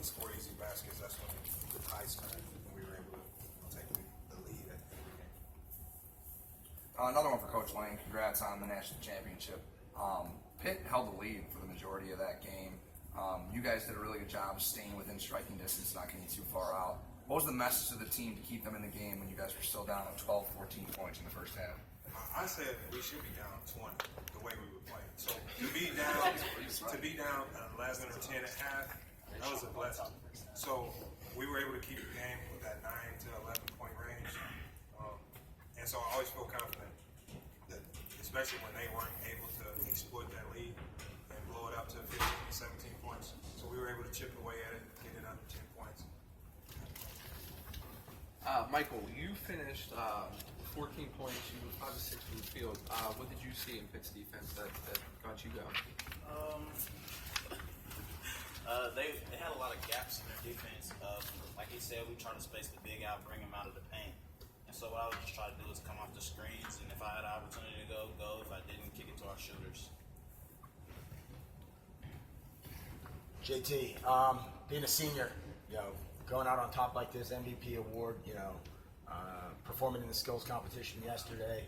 to score easy baskets, that's when the tide turned and we were able to take the lead at the end of the game. Another one for Coach Lane. Congrats on the national championship. Pitt held the lead for the majority of that game. You guys did a really good job staying within striking distance, not getting too far out. What was the message to the team to keep them in the game when you guys were still down 12, 14 points in the first half? I said we should be down 20 the way we were playing. So to be down last minute 10 at half, that was a blessing. So we were able to keep the game with that 9 to 11 point range. And so I always feel confident that, especially when they weren't able to exploit that lead and blow it up to 15, 17 points. So we were able to chip away at it, get it under 10 points. Michael, you finished 14 points, you were 5 of 6 from the field. What did you see in Pitt's defense that got you going? They had a lot of gaps in their defense. Like he said, we try to space the big out, bring him out of the paint. And so what I would just try to do is come off the screens, and if I had an opportunity to go, go. If I didn't, kick it to our shooters. JT, being a senior, going out on top like this, MVP award, performing in the skills competition yesterday.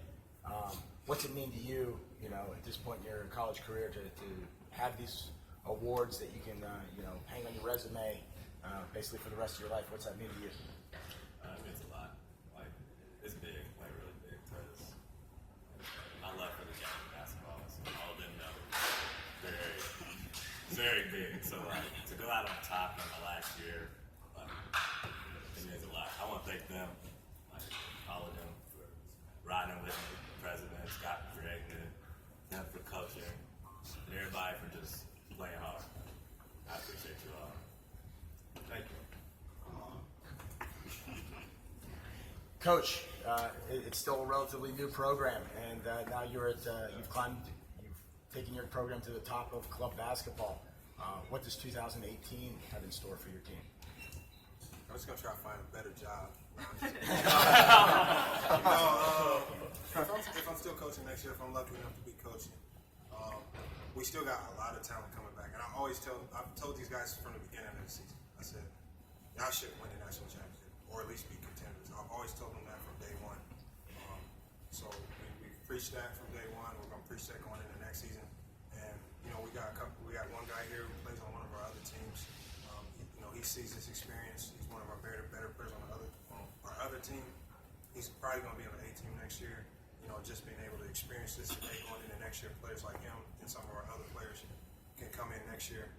What's it mean to you, at this point in your college career to have these awards that you can, hang on your resume, basically for the rest of your life? What's that mean to you? It means a lot. It's big, really big, because my love for the game of basketball is all of them know. Very big. So to go out on top in the last year, it means a lot. I want to thank them, all of them, for riding with me, the president, Scott for creating it, them for coaching, and everybody for just playing hard. I appreciate you all. Thank you. Coach, it's still a relatively new program, and now you've taken your program to the top of club basketball. What does 2018 have in store for your team? I'm just going to try to find a better job. If I'm still coaching next year, if I'm lucky enough to be coaching, we still got a lot of talent coming back. And I've told these guys from the beginning of the season, I said, y'all should win the national championship, or at least be contenders. I've always told them that from day one. So we preached that from day one. We're going to preach that going into next season. And, we got one guy here who plays on one of our other teams. He sees this experience. He's one of our better players on our other team. He's probably going to be on the A team next year. Just being able to experience this today going into next year, players like him and some of our other players can come in next year